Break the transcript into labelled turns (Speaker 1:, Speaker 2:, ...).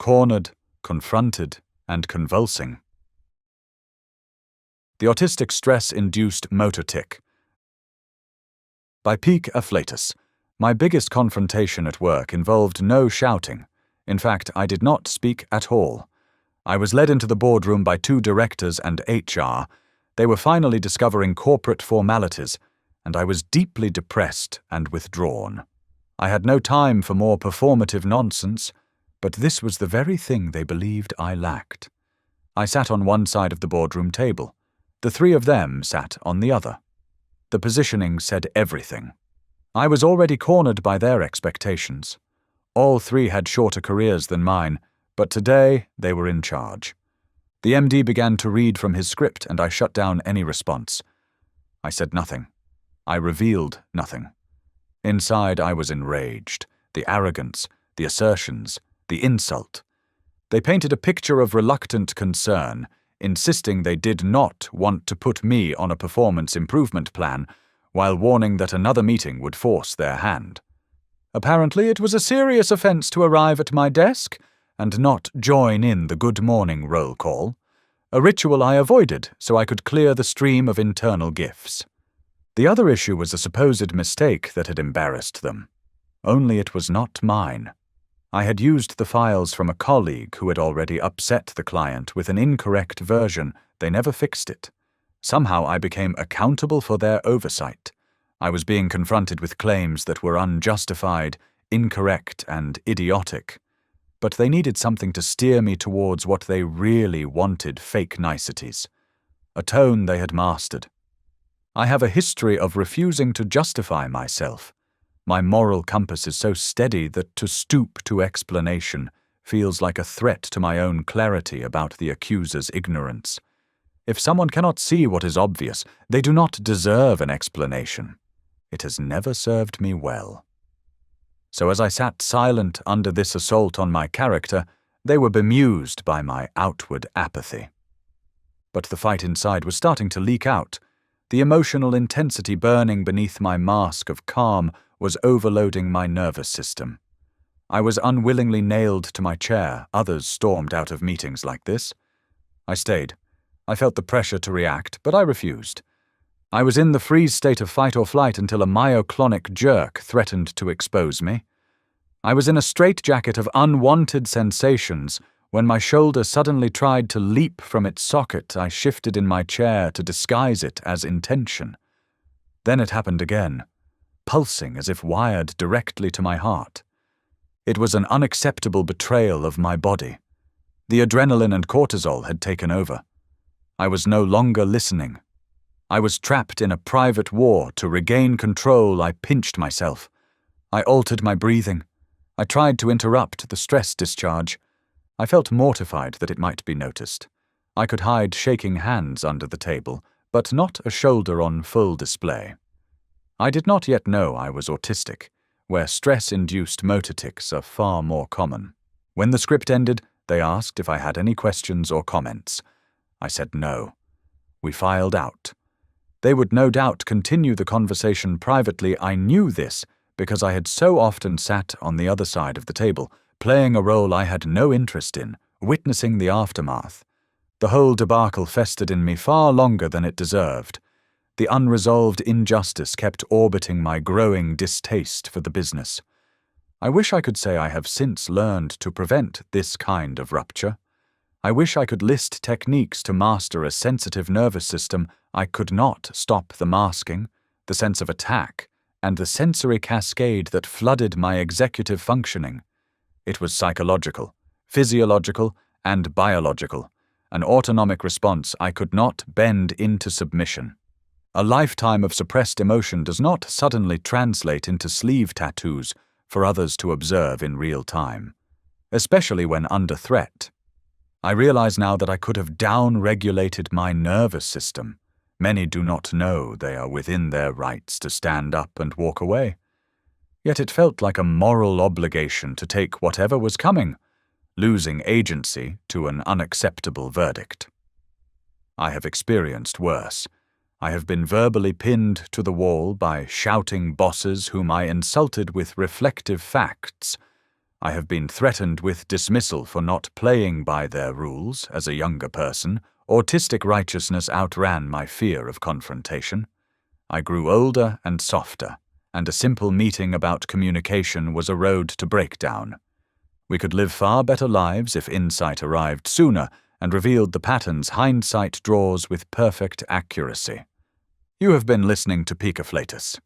Speaker 1: cornered, confronted, and convulsing. The Autistic Stress-Induced Motor Tic. By peak afflatus, my biggest confrontation at work involved no shouting. In fact, I did not speak at all. I was led into the boardroom by 2 directors and HR. They were finally discovering corporate formalities, and I was deeply depressed and withdrawn. I had no time for more performative nonsense, but this was the very thing they believed I lacked. I sat on one side of the boardroom table. The 3 of them sat on the other. The positioning said everything. I was already cornered by their expectations. All 3 had shorter careers than mine, but today they were in charge. The MD began to read from his script, and I shut down any response. I said nothing. I revealed nothing. Inside, I was enraged. The arrogance, the assertions, the insult. They painted a picture of reluctant concern, insisting they did not want to put me on a performance improvement plan, while warning that another meeting would force their hand. Apparently, it was a serious offense to arrive at my desk and not join in the good morning roll call, a ritual I avoided so I could clear the stream of internal gifts. The other issue was a supposed mistake that had embarrassed them. Only it was not mine. I had used the files from a colleague who had already upset the client with an incorrect version. They never fixed it. Somehow I became accountable for their oversight. I was being confronted with claims that were unjustified, incorrect, and idiotic. But they needed something to steer me towards what they really wanted: fake niceties. A tone they had mastered. I have a history of refusing to justify myself. My moral compass is so steady that to stoop to explanation feels like a threat to my own clarity about the accuser's ignorance. If someone cannot see what is obvious, they do not deserve an explanation. It has never served me well. So as I sat silent under this assault on my character, they were bemused by my outward apathy. But the fight inside was starting to leak out. The emotional intensity burning beneath my mask of calm was overloading my nervous system. I was unwillingly nailed to my chair. Others stormed out of meetings like this. I stayed. I felt the pressure to react, but I refused. I was in the freeze state of fight or flight until a myoclonic jerk threatened to expose me. I was in a straitjacket of unwanted sensations. When my shoulder suddenly tried to leap from its socket, I shifted in my chair to disguise it as intention. Then it happened again, pulsing as if wired directly to my heart. It was an unacceptable betrayal of my body. The adrenaline and cortisol had taken over. I was no longer listening. I was trapped in a private war. To regain control, I pinched myself. I altered my breathing. I tried to interrupt the stress discharge. I felt mortified that it might be noticed. I could hide shaking hands under the table, but not a shoulder on full display. I did not yet know I was autistic, where stress-induced motor tics are far more common. When the script ended, they asked if I had any questions or comments. I said no. We filed out. They would no doubt continue the conversation privately. I knew this because I had so often sat on the other side of the table, playing a role I had no interest in, witnessing the aftermath. The whole debacle festered in me far longer than it deserved. The unresolved injustice kept orbiting my growing distaste for the business. I wish I could say I have since learned to prevent this kind of rupture. I wish I could list techniques to master a sensitive nervous system. I could not stop the masking, the sense of attack, and the sensory cascade that flooded my executive functioning. It was psychological, physiological, and biological, an autonomic response I could not bend into submission. A lifetime of suppressed emotion does not suddenly translate into sleeve tattoos for others to observe in real time, especially when under threat. I realize now that I could have down-regulated my nervous system. Many do not know they are within their rights to stand up and walk away. Yet it felt like a moral obligation to take whatever was coming, losing agency to an unacceptable verdict. I have experienced worse. I have been verbally pinned to the wall by shouting bosses whom I insulted with reflective facts. I have been threatened with dismissal for not playing by their rules as a younger person. Autistic righteousness outran my fear of confrontation. I grew older and softer, and a simple meeting about communication was a road to breakdown. We could live far better lives if insight arrived sooner and revealed the patterns hindsight draws with perfect accuracy. You have been listening to Peak Afflatus.